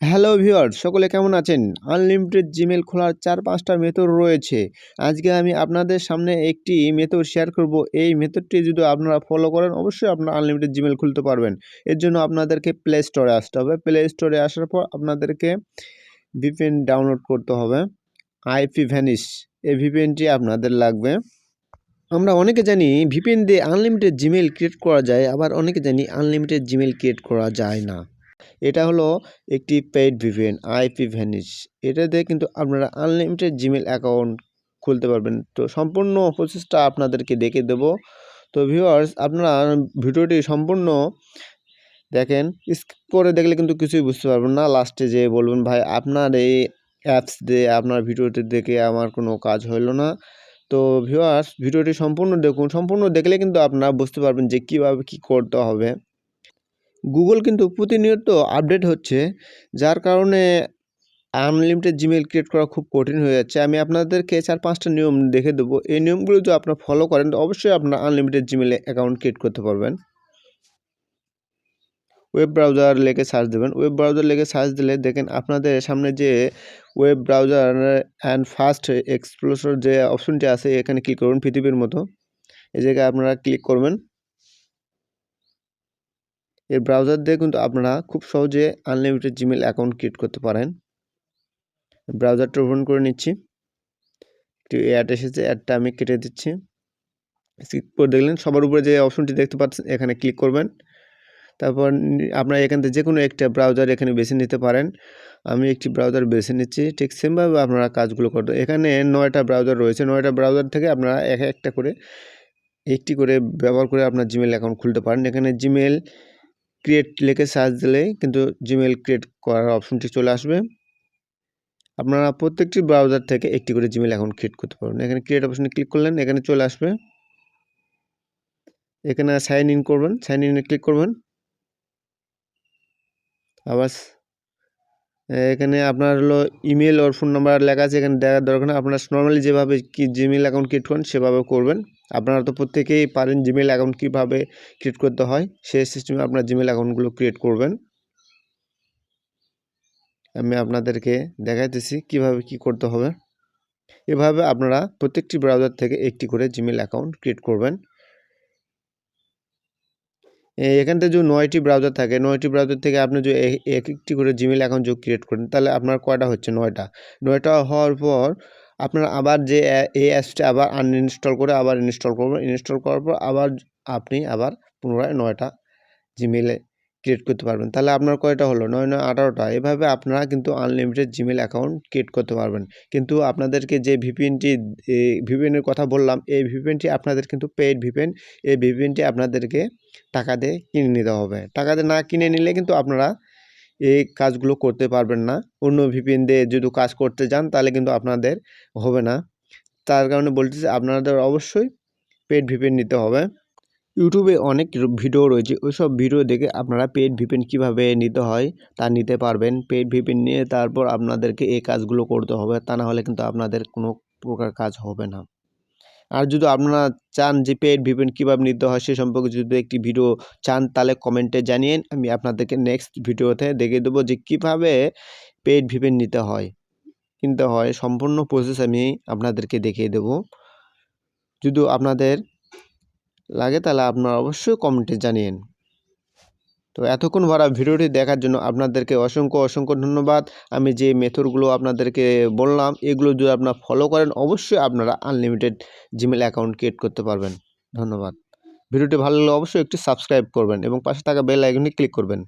Hello viewers, সকলে কেমন আছেন? আনলিমিটেড জিমেইল খোলার ৪-৫টা মেথড রয়েছে। আজকে আমি আপনাদের সামনে একটি মেথড শেয়ার করব। এই মেথডটি যদি আপনারা ফলো করেন অবশ্যই আপনারা আনলিমিটেড জিমেইল খুলতে পারবেন। এর জন্য আপনাদেরকে প্লে স্টোরে আসতে হবে। প্লে স্টোরে আসার পর আপনাদেরকে ভিপিএন ডাউনলোড করতে হবে। আইপি ভ্যানিশ এই ভিপিএনটি আপনাদের লাগবে। আমরা অনেকে জানি ভিপিএন দিয়ে আনলিমিটেড জিমেইল ক্রিয়েট করা যায়, আবার অনেকে জানি আনলিমিটেড জিমেইল ক্রিয়েট করা যায় না। এটা হলো একটি পেইড ভিপিএন আইপি ভ্যানিশ। এটা দিয়ে কিন্তু আপনারা আনলিমিটেড জিমেইল অ্যাকাউন্ট খুলতে পারবেন। তো সম্পূর্ণ প্রসেসটা আপনাদেরকে দেখিয়ে দেব। তো ভিউয়ার্স, আপনারা ভিডিওটি সম্পূর্ণ দেখেন। স্কিপ করে দেখলে কিন্তু কিছুই বুঝতে পারবেন না। লাস্টে যেয়ে বলবেন ভাই আপনার এই অ্যাপস দিয়ে আপনার ভিডিওটি দেখে আমার কোনো কাজ হলো না। তো ভিউয়ার্স, ভিডিওটি সম্পূর্ণ দেখুন। সম্পূর্ণ দেখলে কিন্তু আপনারা বুঝতে পারবেন যে কীভাবে কী করতে হবে। গুগল কিন্তু প্রতিনিয়ত আপডেট হচ্ছে, যার কারণে আনলিমিটেড জিমেইল ক্রিয়েট করা খুব কঠিন হয়ে যাচ্ছে। আমি আপনাদেরকে ৪-৫টা নিয়ম দেখে দেবো। এই নিয়মগুলো যদি আপনারা ফলো করেন তো অবশ্যই আপনারা আনলিমিটেড জিমেইল অ্যাকাউন্ট ক্রিয়েট করতে পারবেন। ওয়েব ব্রাউজার লিখে সার্চ দেবেন। ওয়েব ব্রাউজার লিখে সার্চ দিলে দেখেন আপনাদের সামনে যে web browser and fast explore যে অপশনটি আছে এখানে ক্লিক করুন। পৃথিবীর মতো এই জায়গায় আপনারা ক্লিক করবেন। এই ব্রাউজার দিয়ে কিন্তু আপনারা খুব সহজে আনলিমিটেড জিমেইল অ্যাকাউন্ট ক্রিয়েট করতে পারেন। ব্রাউজারটা ওপেন করে নিচ্ছি। একটু অ্যাড এসেছে, অ্যাডটা আমি কেটে দিচ্ছি। স্কিপ করে দেখলেন সবার উপরে যে অপশনটি দেখতে পাচ্ছেন এখানে ক্লিক করবেন। তারপর আপনারা এখান থেকে যে কোনো একটা ব্রাউজার এখানে বেছে নিতে পারেন। আমি একটি ব্রাউজার বেছে নিচ্ছি। ঠিক সেমভাবে আপনারা কাজগুলো করতে, এখানে 9টা ব্রাউজার রয়েছে। 9টা ব্রাউজার থেকে আপনারা একটা করে একটি করে ব্যবহার করে আপনার জিমেইল অ্যাকাউন্ট খুলতে পারেন। এখানে জিমেইল ক্রিয়েট লিখে সার্চ দিলেই কিন্তু জিমেইল ক্রিয়েট করার অপশনটি চলে আসবে। আপনারা প্রত্যেকটি ব্রাউজার থেকে একটি করে জিমেইল অ্যাকাউন্ট ক্রিয়েট করতে পারবেন। এখানে ক্রিয়েট অপশনে ক্লিক করলেন, এখানে চলে আসবে। এখানে সাইন ইন করবেন, সাইন ইনে ক্লিক করবেন। আবার এখানে আপনার হলো ইমেল ওর ফোন নাম্বার লেখা আছে, এখানে দেওয়ার দরকার নেই। আপনারা নর্মালি যেভাবে কি জিমেইল অ্যাকাউন্ট ক্রিয়েট করেন সেভাবে করবেন। আপনারা তো প্রত্যেকেই পারেন জিমেইল অ্যাকাউন্ট কীভাবে ক্রিয়েট করতে হয়, সেই সিস্টেমে আপনার জিমেইল অ্যাকাউন্টগুলো ক্রিয়েট করবেন। আমি আপনাদেরকে দেখাইতেছি কিভাবে কি করতে হবে। এভাবে আপনারা প্রত্যেকটি ব্রাউজার থেকে একটি করে জিমেইল অ্যাকাউন্ট ক্রিয়েট করবেন। এখান থেকে যদি 9টি ব্রাউজার থাকে, 9টি ব্রাউজার থেকে আপনি যদি একটি করে জিমেইল অ্যাকাউন্ট যদি ক্রিয়েট করেন তাহলে আপনার কয়টা হচ্ছে? 9টা। 9টা হওয়ার পর আপনারা আবার যে এই অ্যাপসটা আবার আনইনস্টল করে আবার ইনস্টল করবেন। ইনস্টল করার পর আপনি আবার পুনরায় 9টা জিমেইলে ক্রিয়েট করতে পারবেন। তাহলে আপনার কয়টা হলো? 9 9 18টা। এভাবে আপনারা কিন্তু আনলিমিটেড জিমেইল অ্যাকাউন্ট ক্রিয়েট করতে পারবেন। কিন্তু আপনাদেরকে যে ভিপিএনের কথা বললাম, এই ভিপিএনটি আপনাদের কিন্তু পেইড ভিপিএন। এই ভিপিএনটি আপনাদেরকে টাকা দিয়ে কিনে নিতে হবে। টাকা দিয়ে না কিনে নিলে কিন্তু আপনারা এই কাজগুলো করতে পারবেন না। অন্য ভিপিএন দিয়ে যদি কাজ করতে যান তাহলে কিন্তু আপনাদের হবে না। তার কারণে বলতেছি আপনাদের অবশ্যই পেইড ভিপিএন নিতে হবে। ইউটিউবে অনেক ভিডিও রয়েছে, ওইসব ভিডিও দেখে আপনারা পেইড ভিপিএন কীভাবে নিতে হয় তা নিতে পারবেন। পেইড ভিপিএন নিয়ে তারপর আপনাদেরকে এই কাজগুলো করতে হবে, তা না হলে কিন্তু আপনাদের কোনো প্রকার কাজ হবে না। আর যদি আপনারা চান যে পেইড ভিপিএন কীভাবে নিতে হয় সে সম্পর্কে যদি একটি ভিডিও চান তাহলে কমেন্টে জানিয়েন। আমি আপনাদেরকে নেক্সট ভিডিওতে দেখিয়ে দেবো যে কীভাবে পেইড ভিপিএন কিনতে হয় সম্পূর্ণ প্রসেস আমি আপনাদেরকে দেখিয়ে দেব। যদি আপনাদের লাগে তাহলে আপনারা অবশ্যই কমেন্টে জানিয়েন। তো এতক্ষণ ভরা ভিডিওটি দেখার জন্য আপনাদেরকে অসংখ্য ধন্যবাদ। আমি যে মেথডগুলো আপনাদেরকে বললাম এগুলো যদি আপনারা ফলো করেন অবশ্যই আপনারা আনলিমিটেড জিমেইল অ্যাকাউন্ট ক্রিয়েট করতে পারবেন। ধন্যবাদ। ভিডিওটি ভালো লাগলে অবশ্যই একটু সাবস্ক্রাইব করবেন এবং পাশে থাকা বেল আইকনে ক্লিক করবেন।